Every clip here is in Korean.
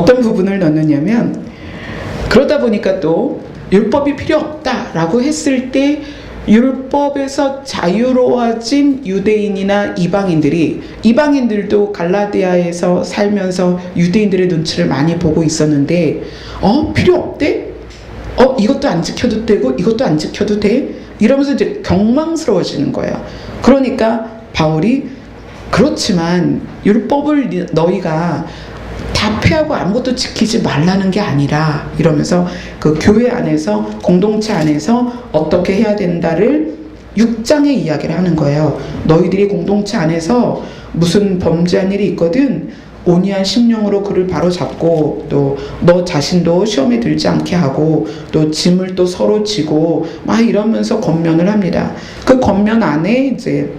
어떤 부분을 넣느냐면, 그러다 보니까 또 율법이 필요 없다라고 했을 때 율법에서 자유로워진 유대인이나 이방인들도 갈라디아에서 살면서 유대인들의 눈치를 많이 보고 있었는데, 필요 없대? 이것도 안 지켜도 되고 이것도 안 지켜도 돼? 이러면서 이제 경망스러워지는 거예요. 그러니까 바울이, 그렇지만 율법을 너희가 다 폐하고 아무것도 지키지 말라는 게 아니라, 이러면서 그 교회 안에서, 공동체 안에서 어떻게 해야 된다를 6장에 이야기를 하는 거예요. 너희들이 공동체 안에서 무슨 범죄한 일이 있거든, 온유한 심령으로 그를 바로잡고, 또 너 자신도 시험에 들지 않게 하고, 또 짐을 또 서로 지고 막 이러면서 권면을 합니다. 그 권면 안에 이제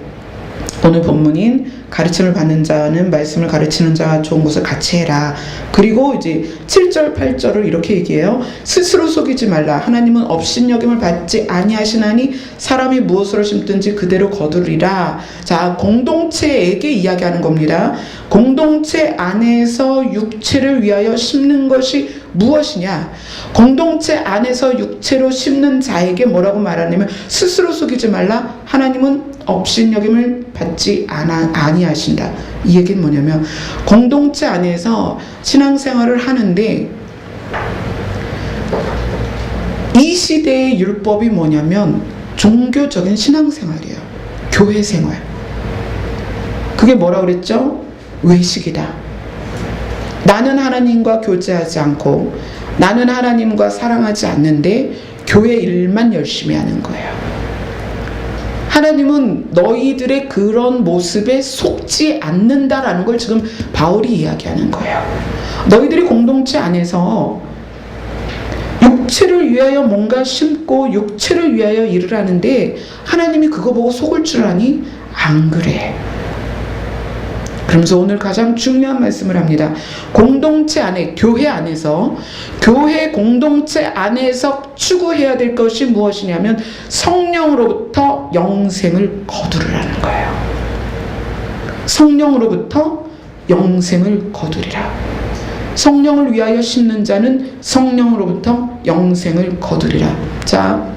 오늘 본문인 가르침을 받는 자는 말씀을 가르치는 자와 좋은 것을 같이 해라. 그리고 이제 7절 8절을 이렇게 얘기해요. 스스로 속이지 말라. 하나님은 업신여김을 받지 아니하시나니 사람이 무엇으로 심든지 그대로 거두리라. 자, 공동체에게 이야기하는 겁니다. 공동체 안에서 육체를 위하여 심는 것이 무엇이냐? 공동체 안에서 육체로 심는 자에게 뭐라고 말하냐면, 스스로 속이지 말라. 하나님은 업신여김을 받지 아니하신다. 이 얘기는 뭐냐면, 공동체 안에서 신앙생활을 하는데, 이 시대의 율법이 뭐냐면 종교적인 신앙생활이에요. 교회생활. 그게 뭐라고 그랬죠? 외식이다. 나는 하나님과 교제하지 않고 나는 하나님과 사랑하지 않는데 교회 일만 열심히 하는 거예요. 하나님은 너희들의 그런 모습에 속지 않는다라는 걸 지금 바울이 이야기하는 거예요. 너희들이 공동체 안에서 육체를 위하여 뭔가 심고 육체를 위하여 일을 하는데 하나님이 그거 보고 속을 줄 아니? 안 그래. 그러면서 오늘 가장 중요한 말씀을 합니다. 공동체 안에, 교회 안에서, 교회 공동체 안에서 추구해야 될 것이 무엇이냐면 성령으로부터 영생을 거두르라는 거예요. 성령으로부터 영생을 거두리라. 성령을 위하여 심는 자는 성령으로부터 영생을 거두리라. 자,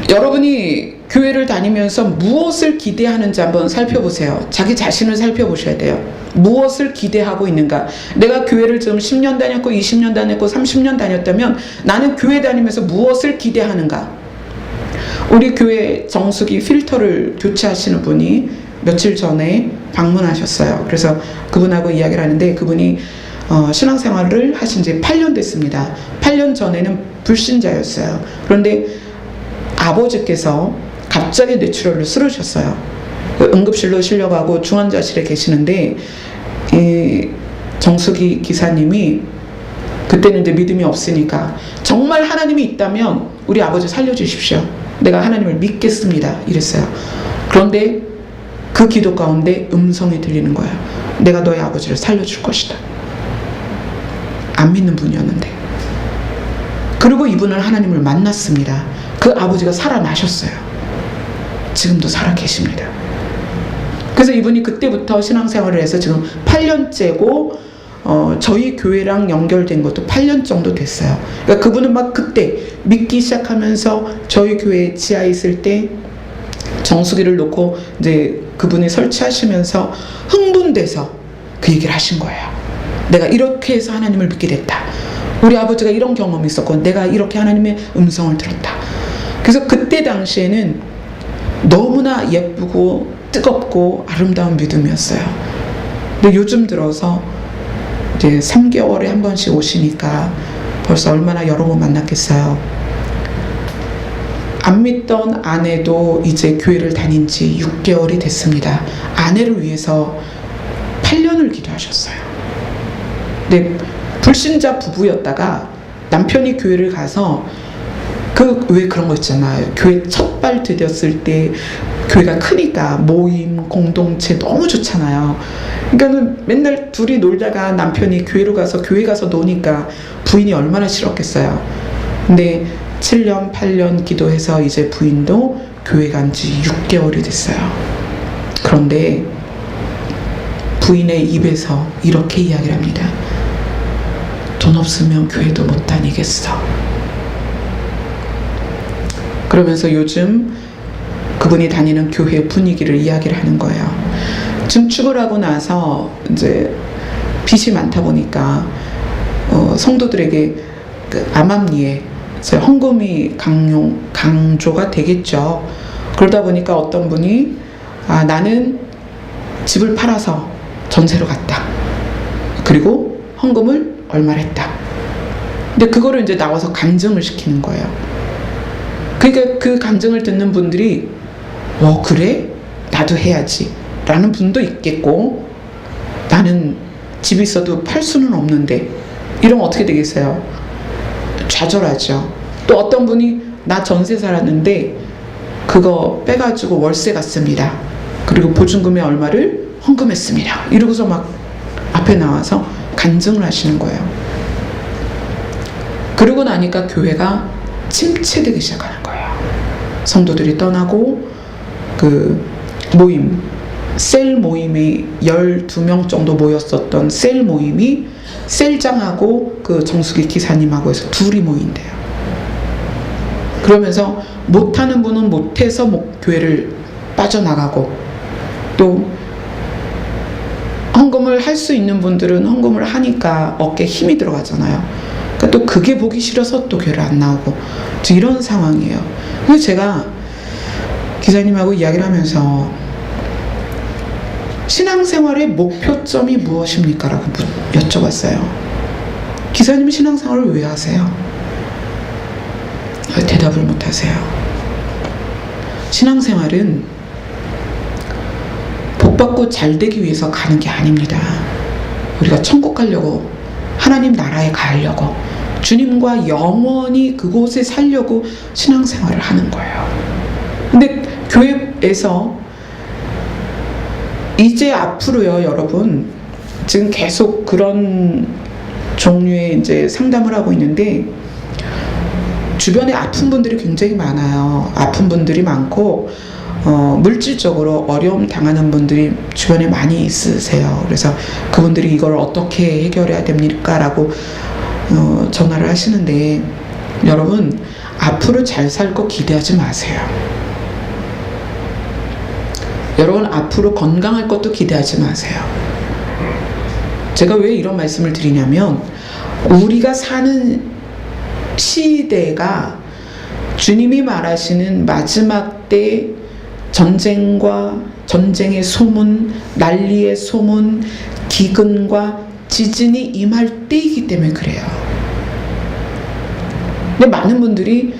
여러분이 교회를 다니면서 무엇을 기대하는지 한번 살펴보세요. 자기 자신을 살펴보셔야 돼요. 무엇을 기대하고 있는가? 내가 교회를 지금 10년 다녔고 20년 다녔고 30년 다녔다면 나는 교회 다니면서 무엇을 기대하는가? 우리 교회 정수기 필터를 교체하시는 분이 며칠 전에 방문하셨어요. 그래서 그분하고 이야기를 하는데, 그분이 신앙생활을 하신 지 8년 됐습니다. 8년 전에는 불신자였어요. 그런데 아버지께서 갑자기 뇌출혈로 쓰러졌어요. 응급실로 실려가고 중환자실에 계시는데, 이 정수기 기사님이 그때는 이제 믿음이 없으니까, 정말 하나님이 있다면 우리 아버지 살려주십시오. 내가 하나님을 믿겠습니다. 이랬어요. 그런데 그 기도 가운데 음성이 들리는 거예요. 내가 너의 아버지를 살려줄 것이다. 안 믿는 분이었는데. 그리고 이분은 하나님을 만났습니다. 그 아버지가 살아나셨어요. 지금도 살아 계십니다. 그래서 이분이 그때부터 신앙생활을 해서 지금 8년째고, 저희 교회랑 연결된 것도 8년 정도 됐어요. 그러니까 그분은 막 그때 믿기 시작하면서 저희 교회 지하에 있을 때 정수기를 놓고 이제 그분이 설치하시면서 흥분돼서 그 얘기를 하신 거예요. 내가 이렇게 해서 하나님을 믿게 됐다. 우리 아버지가 이런 경험이 있었고 내가 이렇게 하나님의 음성을 들었다. 그래서 그때 당시에는 너무나 예쁘고 뜨겁고 아름다운 믿음이었어요. 근데 요즘 들어서 이제 3개월에 한 번씩 오시니까 벌써 얼마나 여러 번 만났겠어요. 안 믿던 아내도 이제 교회를 다닌 지 6개월이 됐습니다. 아내를 위해서 8년을 기도하셨어요. 근데 불신자 부부였다가 남편이 교회를 가서 왜 그런 거 있잖아요. 교회 첫 발 디뎠을 때 교회가 크니까 모임, 공동체 너무 좋잖아요. 그러니까는 맨날 둘이 놀다가 남편이 교회 가서 노니까 부인이 얼마나 싫었겠어요. 근데 7년, 8년 기도해서 이제 부인도 교회 간 지 6개월이 됐어요. 그런데 부인의 입에서 이렇게 이야기를 합니다. 돈 없으면 교회도 못 다니겠어. 그러면서 요즘 그분이 다니는 교회 분위기를 이야기를 하는 거예요. 증축을 하고 나서 이제 빚이 많다 보니까 성도들에게 그 암암리에 헌금이 강조가 되겠죠. 그러다 보니까 어떤 분이 나는 집을 팔아서 전세로 갔다. 그리고 헌금을 얼마를 했다. 근데 그거를 이제 나와서 간증을 시키는 거예요. 그러니까 그 간증을 듣는 분들이 그래? 나도 해야지 라는 분도 있겠고, 나는 집이 있어도 팔 수는 없는데 이러면 어떻게 되겠어요? 좌절하죠. 또 어떤 분이 나 전세 살았는데 그거 빼가지고 월세 갔습니다. 그리고 보증금의 얼마를 헌금했습니다. 이러고서 막 앞에 나와서 간증을 하시는 거예요. 그러고 나니까 교회가 침체되기 시작하는 거예요. 성도들이 떠나고 그 모임, 셀 모임이 12명 정도 모였었던 셀 모임이 셀장하고 그 정수기 기사님하고 해서 둘이 모인대요. 그러면서 못하는 분은 못해서 교회를 빠져나가고, 또 헌금을 할 수 있는 분들은 헌금을 하니까 어깨에 힘이 들어가잖아요. 그러니까 또 그게 보기 싫어서 또 교회를 안 나오고, 이런 상황이에요. 그래서 제가 기사님하고 이야기를 하면서 신앙생활의 목표점이 무엇입니까? 라고 여쭤봤어요. 기사님은 신앙생활을 왜 하세요? 대답을 못 하세요. 신앙생활은 복받고 잘되기 위해서 가는 게 아닙니다. 우리가 천국 가려고, 하나님 나라에 가려고, 주님과 영원히 그곳에 살려고 신앙생활을 하는 거예요. 근데 교회에서 이제 앞으로요, 여러분, 지금 계속 그런 종류의 이제 상담을 하고 있는데, 주변에 아픈 분들이 굉장히 많아요. 아픈 분들이 많고, 물질적으로 어려움 당하는 분들이 주변에 많이 있으세요. 그래서 그분들이 이걸 어떻게 해결해야 됩니까? 라고 전화를 하시는데, 여러분, 앞으로 잘 살 거 기대하지 마세요. 여러분, 앞으로 건강할 것도 기대하지 마세요. 제가 왜 이런 말씀을 드리냐면, 우리가 사는 시대가 주님이 말하시는 마지막 때 전쟁과 전쟁의 소문, 난리의 소문, 기근과 지진이 임할 때이기 때문에 그래요. 근데 많은 분들이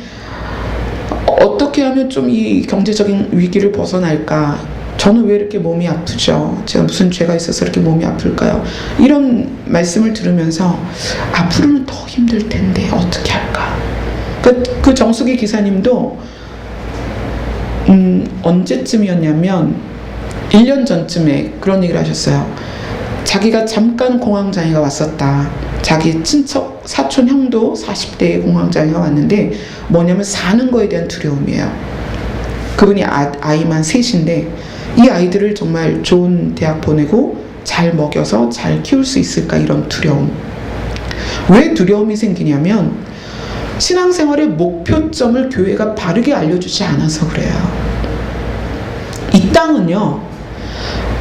어떻게 하면 좀 이 경제적인 위기를 벗어날까? 저는 왜 이렇게 몸이 아프죠? 제가 무슨 죄가 있어서 이렇게 몸이 아플까요? 이런 말씀을 들으면서 앞으로는 더 힘들 텐데 어떻게 할까? 그 정수기 기사님도 언제쯤이었냐면 1년 전쯤에 그런 얘기를 하셨어요. 자기가 잠깐 공황장애가 왔었다. 자기 친척 사촌 형도 40대에 공황장애가 왔는데 뭐냐면 사는 거에 대한 두려움이에요. 그분이 아이만 셋인데 이 아이들을 정말 좋은 대학 보내고 잘 먹여서 잘 키울 수 있을까, 이런 두려움. 왜 두려움이 생기냐면 신앙생활의 목표점을 교회가 바르게 알려주지 않아서 그래요. 이 땅은요,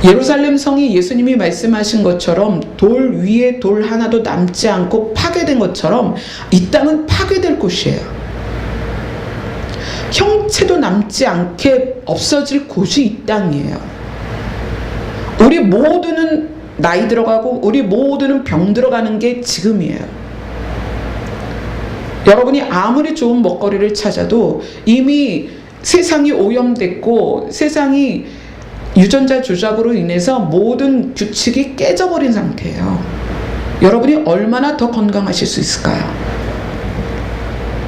예루살렘 성이 예수님이 말씀하신 것처럼 돌 위에 돌 하나도 남지 않고 파괴된 것처럼 이 땅은 파괴될 곳이에요. 형체도 남지 않게 없어질 곳이 이 땅이에요. 우리 모두는 나이 들어가고 우리 모두는 병 들어가는 게 지금이에요. 여러분이 아무리 좋은 먹거리를 찾아도 이미 세상이 오염됐고 세상이 유전자 조작으로 인해서 모든 규칙이 깨져버린 상태예요. 여러분이 얼마나 더 건강하실 수 있을까요?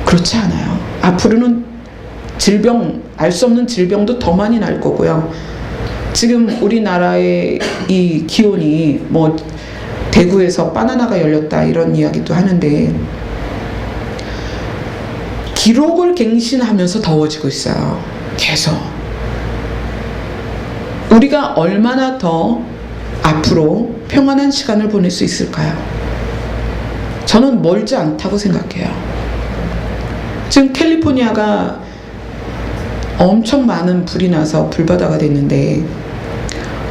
그렇지 않아요. 앞으로는 알 수 없는 질병도 더 많이 날 거고요. 지금 우리나라의 이 기온이 뭐 대구에서 바나나가 열렸다 이런 이야기도 하는데 기록을 갱신하면서 더워지고 있어요. 계속. 우리가 얼마나 더 앞으로 평안한 시간을 보낼 수 있을까요? 저는 멀지 않다고 생각해요. 지금 캘리포니아가 엄청 많은 불이 나서 불바다가 됐는데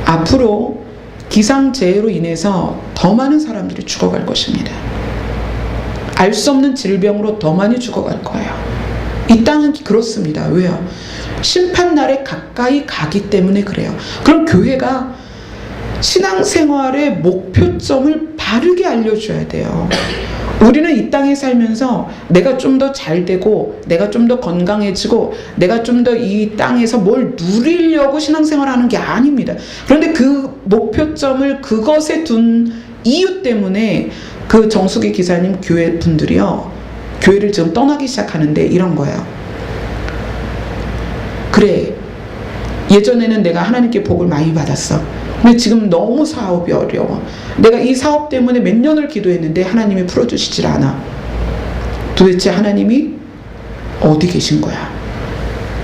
앞으로 기상재해로 인해서 더 많은 사람들이 죽어갈 것입니다. 알 수 없는 질병으로 더 많이 죽어갈 거예요. 이 땅은 그렇습니다. 왜요? 심판날에 가까이 가기 때문에 그래요. 그럼 교회가 신앙생활의 목표점을 바르게 알려줘야 돼요. 우리는 이 땅에 살면서 내가 좀 더 잘 되고 내가 좀 더 건강해지고 내가 좀 더 이 땅에서 뭘 누리려고 신앙생활하는 게 아닙니다. 그런데 그 목표점을 그것에 둔 이유 때문에 그 정숙희 기사님 교회 분들이요, 교회를 지금 떠나기 시작하는데 이런 거예요. 그래, 예전에는 내가 하나님께 복을 많이 받았어. 근데 지금 너무 사업이 어려워. 내가 이 사업 때문에 몇 년을 기도했는데 하나님이 풀어주시질 않아. 도대체 하나님이 어디 계신 거야?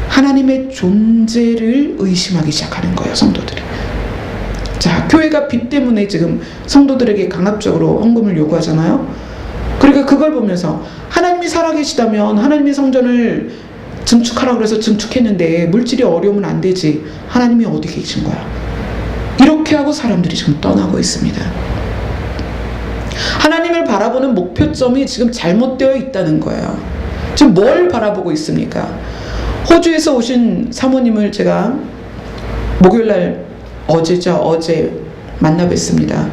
하나님의 존재를 의심하기 시작하는 거예요, 성도들이. 자, 교회가 빚 때문에 지금 성도들에게 강압적으로 헌금을 요구하잖아요. 그러니까 그걸 보면서 하나님이 살아계시다면 하나님의 성전을 증축하라고 그래서 증축했는데 물질이 어려우면 안 되지. 하나님이 어디 계신 거야? 이렇게 하고 사람들이 지금 떠나고 있습니다. 하나님을 바라보는 목표점이 지금 잘못되어 있다는 거예요. 지금 뭘 바라보고 있습니까? 호주에서 오신 사모님을 제가 목요일날 어제 만나 뵀습니다.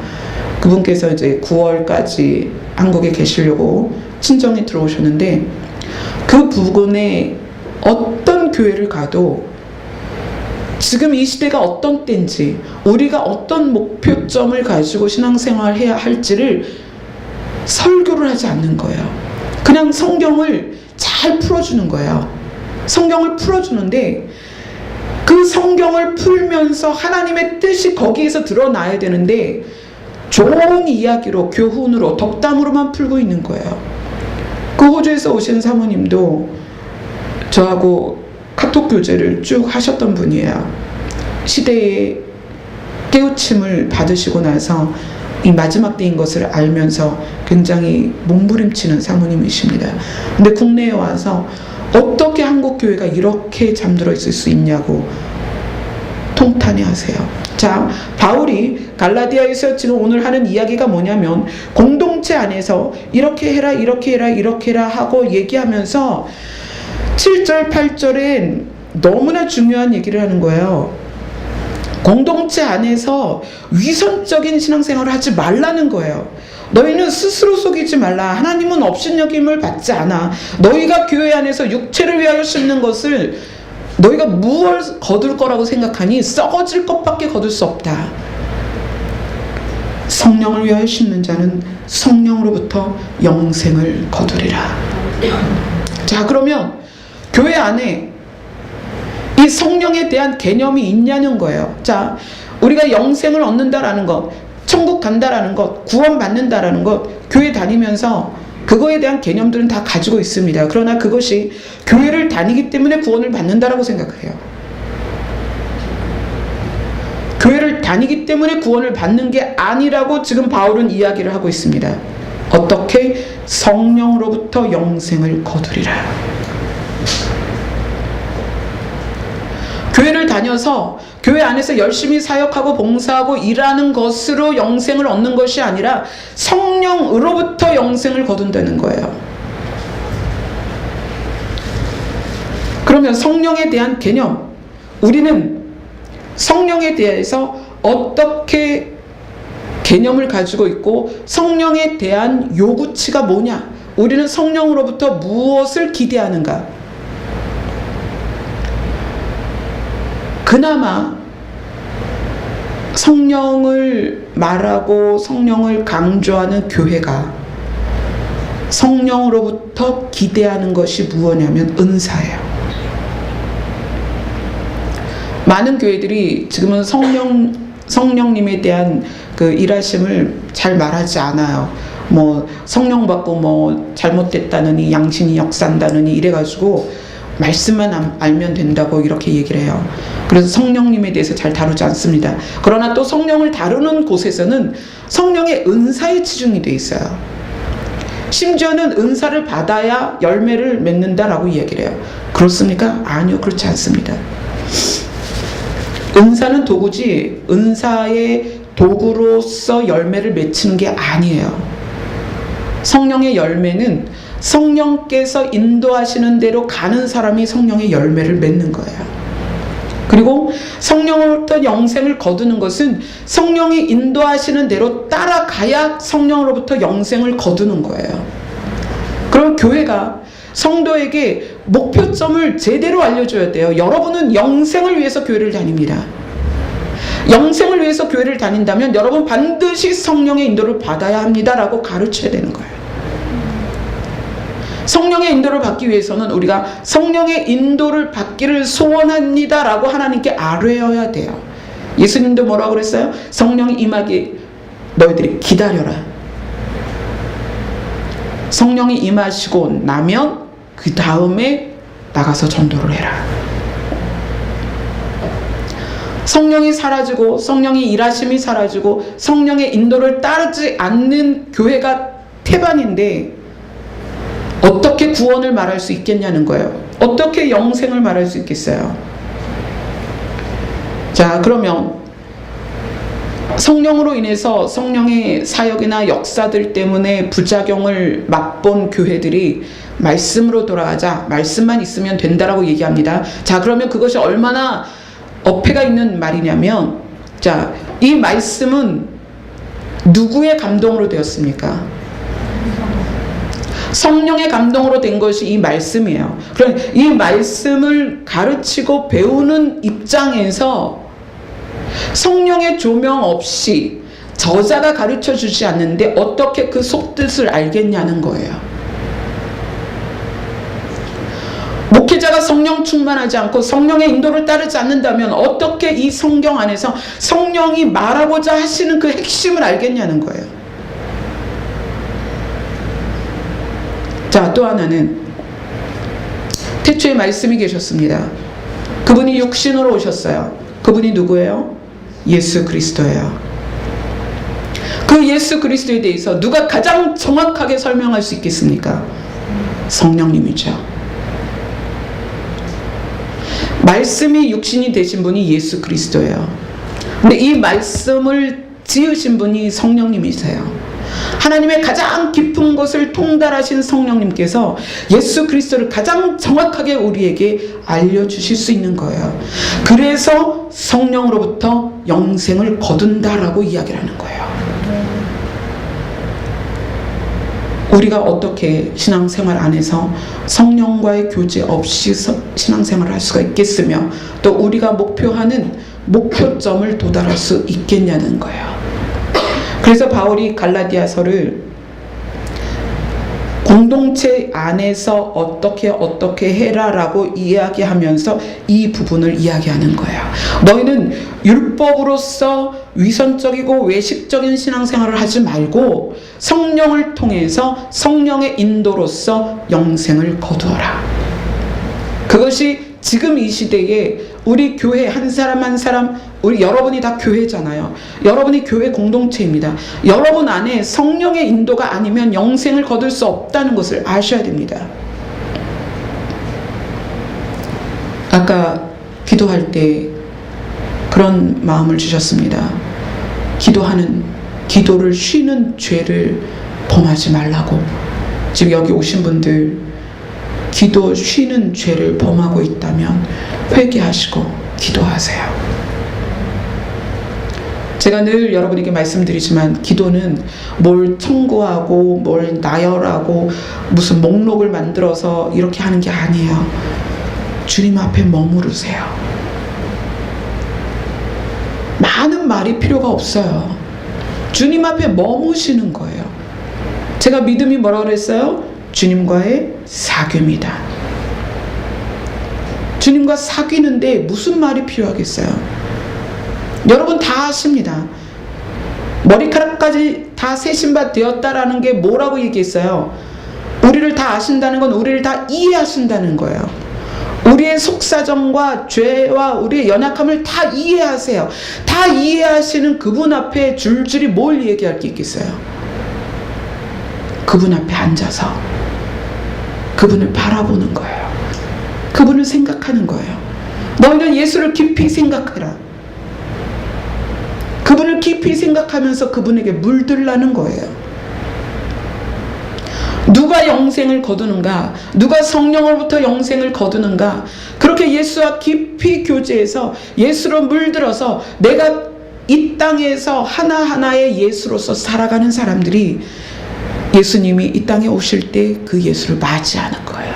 그분께서 이제 9월까지 한국에 계시려고 친정에 들어오셨는데 그 부근에 어떤 교회를 가도 지금 이 시대가 어떤 때인지 우리가 어떤 목표점을 가지고 신앙생활을 해야 할지를 설교를 하지 않는 거예요. 그냥 성경을 잘 풀어주는 거예요. 성경을 풀어주는데 그 성경을 풀면서 하나님의 뜻이 거기에서 드러나야 되는데 좋은 이야기로 교훈으로 덕담으로만 풀고 있는 거예요. 그 호주에서 오신 사모님도 저하고 카톡 교제를 쭉 하셨던 분이에요. 시대의 깨우침을 받으시고 나서 이 마지막 때인 것을 알면서 굉장히 몸부림치는 사모님이십니다. 근데 국내에 와서 어떻게 한국 교회가 이렇게 잠들어 있을 수 있냐고 통탄해 하세요. 자, 바울이 갈라디아에서 지금 오늘 하는 이야기가 뭐냐면 공동체 안에서 이렇게 해라 이렇게 해라 이렇게 해라 하고 얘기하면서 7절 8절엔 너무나 중요한 얘기를 하는 거예요. 공동체 안에서 위선적인 신앙생활을 하지 말라는 거예요. 너희는 스스로 속이지 말라. 하나님은 업신여김을 받지 않아. 너희가 교회 안에서 육체를 위하여 심는 것을 너희가 무엇을 거둘 거라고 생각하니 썩어질 것밖에 거둘 수 없다. 성령을 위하여 심는 자는 성령으로부터 영생을 거두리라. 자, 그러면 교회 안에 이 성령에 대한 개념이 있냐는 거예요. 자, 우리가 영생을 얻는다라는 것, 천국 간다라는 것, 구원 받는다라는 것, 교회 다니면서 그거에 대한 개념들은 다 가지고 있습니다. 그러나 그것이 교회를 다니기 때문에 구원을 받는다라고 생각해요. 교회를 다니기 때문에 구원을 받는 게 아니라고 지금 바울은 이야기를 하고 있습니다. 어떻게? 성령으로부터 영생을 거두리라. 교회를 다녀서 교회 안에서 열심히 사역하고 봉사하고 일하는 것으로 영생을 얻는 것이 아니라 성령으로부터 영생을 거둔다는 거예요. 그러면 성령에 대한 개념, 우리는 성령에 대해서 어떻게 개념을 가지고 있고 성령에 대한 요구치가 뭐냐? 우리는 성령으로부터 무엇을 기대하는가? 그나마 성령을 말하고 성령을 강조하는 교회가 성령으로부터 기대하는 것이 무엇이냐면 은사예요. 많은 교회들이 지금은 성령님에 대한 그 일하심을 잘 말하지 않아요. 뭐 성령 받고 뭐 잘못됐다느니 양신이 역산다느니 이래가지고 말씀만 알면 된다고 이렇게 얘기를 해요. 그래서 성령님에 대해서 잘 다루지 않습니다. 그러나 또 성령을 다루는 곳에서는 성령의 은사에 치중이 돼 있어요. 심지어는 은사를 받아야 열매를 맺는다라고 이야기를 해요. 그렇습니까? 아니요, 그렇지 않습니다. 은사는 도구지 은사의 도구로서 열매를 맺히는 게 아니에요. 성령의 열매는 성령께서 인도하시는 대로 가는 사람이 성령의 열매를 맺는 거예요. 그리고 성령으로부터 영생을 거두는 것은 성령이 인도하시는 대로 따라가야 성령으로부터 영생을 거두는 거예요. 그럼 교회가 성도에게 목표점을 제대로 알려줘야 돼요. 여러분은 영생을 위해서 교회를 다닙니다. 영생을 위해서 교회를 다닌다면 여러분 반드시 성령의 인도를 받아야 합니다라고 가르쳐야 되는 거예요. 성령의 인도를 받기 위해서는 우리가 성령의 인도를 받기를 소원합니다라고 하나님께 아뢰어야 돼요. 예수님도 뭐라고 그랬어요? 성령이 임하기 너희들이 기다려라. 성령이 임하시고 나면 그 다음에 나가서 전도를 해라. 성령이 사라지고 성령이 일하심이 사라지고 성령의 인도를 따르지 않는 교회가 태반인데 어떻게 구원을 말할 수 있겠냐는 거예요. 어떻게 영생을 말할 수 있겠어요? 자, 그러면 성령으로 인해서 성령의 사역이나 역사들 때문에 부작용을 맛본 교회들이 말씀으로 돌아가자, 말씀만 있으면 된다라고 얘기합니다. 자, 그러면 그것이 얼마나 어폐가 있는 말이냐면, 자, 이 말씀은 누구의 감동으로 되었습니까? 성령의 감동으로 된 것이 이 말씀이에요. 그러니 이 말씀을 가르치고 배우는 입장에서 성령의 조명 없이 저자가 가르쳐 주지 않는데 어떻게 그 속뜻을 알겠냐는 거예요. 목회자가 성령 충만하지 않고 성령의 인도를 따르지 않는다면 어떻게 이 성경 안에서 성령이 말하고자 하시는 그 핵심을 알겠냐는 거예요. 자, 또 하나는 태초에 말씀이 계셨습니다. 그분이 육신으로 오셨어요. 그분이 누구예요? 예수 그리스도예요. 그 예수 그리스도에 대해서 누가 가장 정확하게 설명할 수 있겠습니까? 성령님이죠. 말씀이 육신이 되신 분이 예수 그리스도예요. 근데 이 말씀을 지으신 분이 성령님이세요. 하나님의 가장 깊은 것을 통달하신 성령님께서 예수 그리스도를 가장 정확하게 우리에게 알려주실 수 있는 거예요. 그래서 성령으로부터 영생을 거둔다라고 이야기를 하는 거예요. 우리가 어떻게 신앙생활 안에서 성령과의 교제 없이 신앙생활을 할 수가 있겠으며 또 우리가 목표하는 목표점을 도달할 수 있겠냐는 거예요. 그래서 바울이 갈라디아서를 공동체 안에서 어떻게 해라라고 이야기하면서 이 부분을 이야기하는 거예요. 너희는 율법으로서 위선적이고 외식적인 신앙생활을 하지 말고 성령을 통해서 성령의 인도로서 영생을 거두어라. 그것이 지금 이 시대에 우리 교회 한 사람 한 사람, 우리 여러분이 다 교회잖아요. 여러분이 교회 공동체입니다. 여러분 안에 성령의 인도가 아니면 영생을 거둘 수 없다는 것을 아셔야 됩니다. 아까 기도할 때 그런 마음을 주셨습니다. 기도를 쉬는 죄를 범하지 말라고. 지금 여기 오신 분들 기도 쉬는 죄를 범하고 있다면 회개하시고 기도하세요. 제가 늘 여러분에게 말씀드리지만 기도는 뭘 청구하고 뭘 나열하고 무슨 목록을 만들어서 이렇게 하는 게 아니에요. 주님 앞에 머무르세요. 많은 말이 필요가 없어요. 주님 앞에 머무시는 거예요. 제가 믿음이 뭐라고 그랬어요? 주님과의 사귐이다. 주님과 사귀는데 무슨 말이 필요하겠어요? 여러분 다 아십니다. 머리카락까지 다 세신바 되었다라는 게 뭐라고 얘기했어요? 우리를 다 아신다는 건 우리를 다 이해하신다는 거예요. 우리의 속사정과 죄와 우리의 연약함을 다 이해하세요. 다 이해하시는 그분 앞에 줄줄이 뭘 얘기할 게 있겠어요? 그분 앞에 앉아서 그분을 바라보는 거예요. 그분을 생각하는 거예요. 너희는 예수를 깊이 생각해라. 그분을 깊이 생각하면서 그분에게 물들라는 거예요. 누가 영생을 거두는가? 누가 성령으로부터 영생을 거두는가? 그렇게 예수와 깊이 교제해서 예수로 물들어서 내가 이 땅에서 하나하나의 예수로서 살아가는 사람들이 예수님이 이 땅에 오실 때 그 예수를 맞이하는 거예요.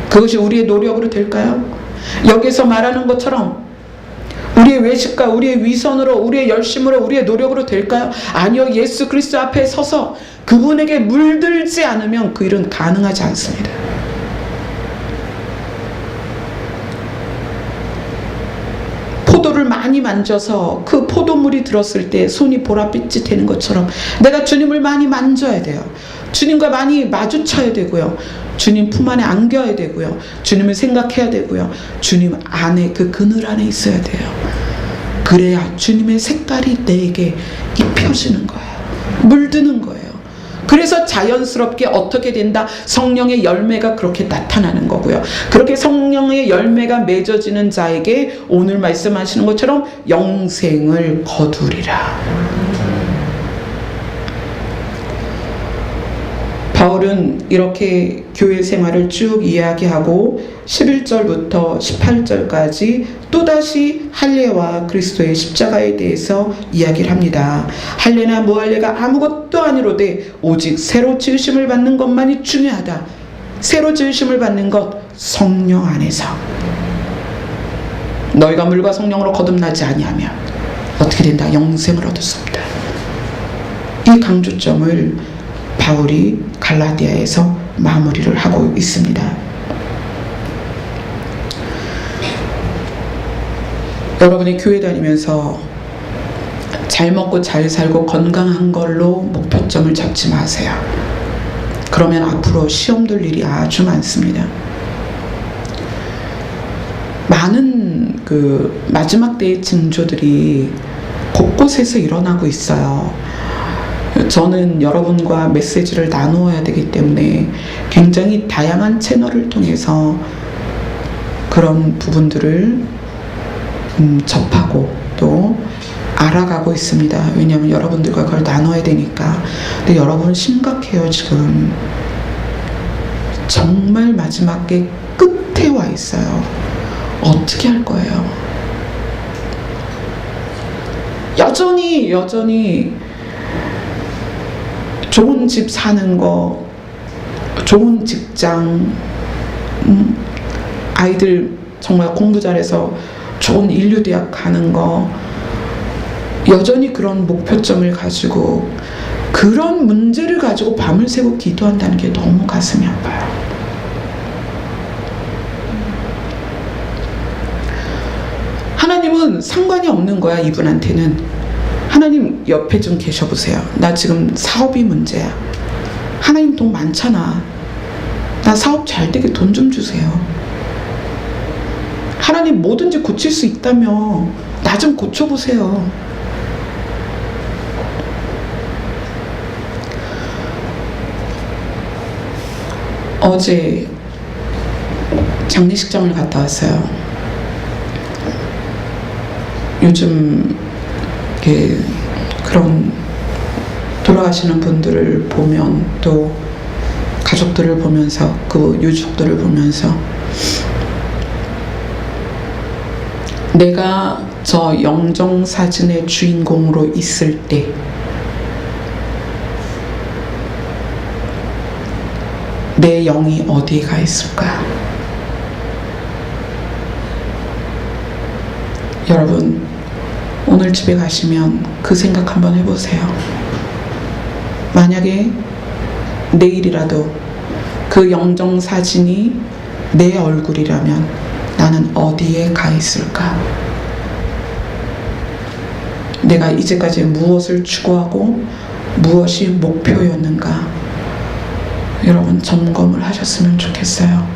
그것이 우리의 노력으로 될까요? 여기서 말하는 것처럼 우리의 외식과 우리의 위선으로, 우리의 열심으로, 우리의 노력으로 될까요? 아니요. 예수 그리스도 앞에 서서 그분에게 물들지 않으면 그 일은 가능하지 않습니다. 포도를 많이 만져서 그 포도물이 들었을 때 손이 보랏빛이 되는 것처럼 내가 주님을 많이 만져야 돼요. 주님과 많이 마주쳐야 되고요. 주님 품 안에 안겨야 되고요. 주님을 생각해야 되고요. 주님 안에 그 그늘 안에 있어야 돼요. 그래야 주님의 색깔이 내게 입혀지는 거예요. 물드는 거예요. 그래서 자연스럽게 어떻게 된다? 성령의 열매가 그렇게 나타나는 거고요. 그렇게 성령의 열매가 맺어지는 자에게 오늘 말씀하시는 것처럼 영생을 거두리라. 바울은 이렇게 교회 생활을 쭉 이야기하고 11절부터 18절까지 또다시 할례와 그리스도의 십자가에 대해서 이야기를 합니다. 할례나 무할례가 아무것도 아니로되 오직 새로 지으심을 받는 것만이 중요하다. 새로 지으심을 받는 것, 성령 안에서. 너희가 물과 성령으로 거듭나지 아니하면 어떻게 된다? 영생을 얻을 수 없다. 이 강조점을 바울이 갈라디아에서 마무리를 하고 있습니다. 여러분이 교회 다니면서 잘 먹고 잘 살고 건강한 걸로 목표점을 잡지 마세요. 그러면 앞으로 시험 들 일이 아주 많습니다. 많은 그 마지막 때의 징조들이 곳곳에서 일어나고 있어요. 저는 여러분과 메시지를 나누어야 되기 때문에 굉장히 다양한 채널을 통해서 그런 부분들을 접하고 또 알아가고 있습니다. 왜냐하면 여러분들과 그걸 나눠야 되니까. 근데 여러분 심각해요. 지금 정말 마지막에 끝에 와 있어요. 어떻게 할 거예요? 여전히 좋은 집 사는 거, 좋은 직장, 아이들 정말 공부 잘해서 좋은 인류대학 가는 거, 여전히 그런 목표점을 가지고 그런 문제를 가지고 밤을 새고 기도한다는 게 너무 가슴이 아파요. 하나님은 상관이 없는 거야. 이분한테는. 하나님 옆에 좀 계셔보세요. 나 지금 사업이 문제야. 하나님 돈 많잖아. 나 사업 잘 되게 돈 좀 주세요. 하나님 뭐든지 고칠 수 있다며 나 좀 고쳐보세요. 어제 장례식장을 갔다 왔어요. 요즘 이렇게 그런 돌아가시는 분들을 보면 또 가족들을 보면서 그 유족들을 보면서 내가 저 영정사진의 주인공으로 있을 때 내 영이 어디에 가 있을까? 여러분 오늘 집에 가시면 그 생각 한번 해보세요. 만약에 내일이라도 그 영정사진이 내 얼굴이라면 나는 어디에 가 있을까? 내가 이제까지 무엇을 추구하고 무엇이 목표였는가? 여러분 점검을 하셨으면 좋겠어요.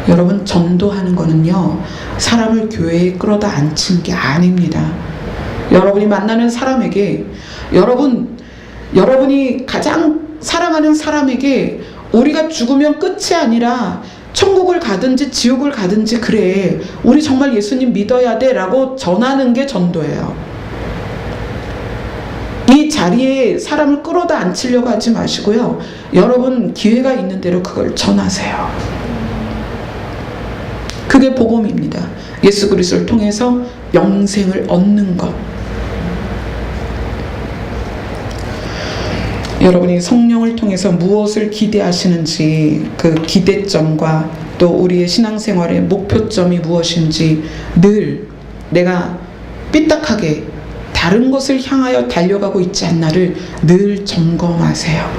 여러분, 전도하는 거는요, 사람을 교회에 끌어다 앉힌 게 아닙니다. 여러분이 만나는 사람에게, 여러분이 가장 사랑하는 사람에게 우리가 죽으면 끝이 아니라 천국을 가든지 지옥을 가든지 그래, 우리 정말 예수님 믿어야 돼 라고 전하는 게 전도예요. 이 자리에 사람을 끌어다 앉히려고 하지 마시고요, 여러분 기회가 있는 대로 그걸 전하세요. 그게 복음입니다. 예수 그리스도를 통해서 영생을 얻는 것. 여러분이 성령을 통해서 무엇을 기대하시는지, 그 기대점과 또 우리의 신앙생활의 목표점이 무엇인지 늘 내가 삐딱하게 다른 것을 향하여 달려가고 있지 않나를 늘 점검하세요.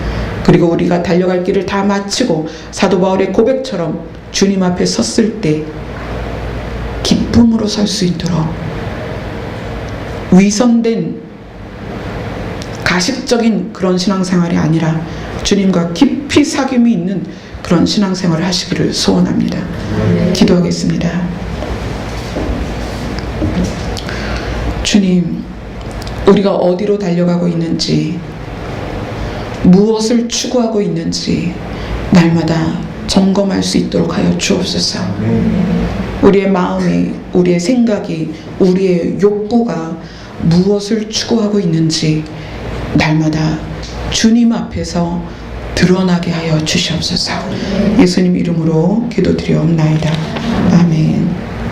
그리고 우리가 달려갈 길을 다 마치고 사도 바울의 고백처럼 주님 앞에 섰을 때 기쁨으로 설 수 있도록 위선된 가식적인 그런 신앙생활이 아니라 주님과 깊이 사귐이 있는 그런 신앙생활을 하시기를 소원합니다. 기도하겠습니다. 주님, 우리가 어디로 달려가고 있는지, 무엇을 추구하고 있는지 날마다 점검할 수 있도록 하여 주옵소서. 우리의 마음이, 우리의 생각이, 우리의 욕구가 무엇을 추구하고 있는지 날마다 주님 앞에서 드러나게 하여 주시옵소서. 예수님 이름으로 기도드리옵나이다.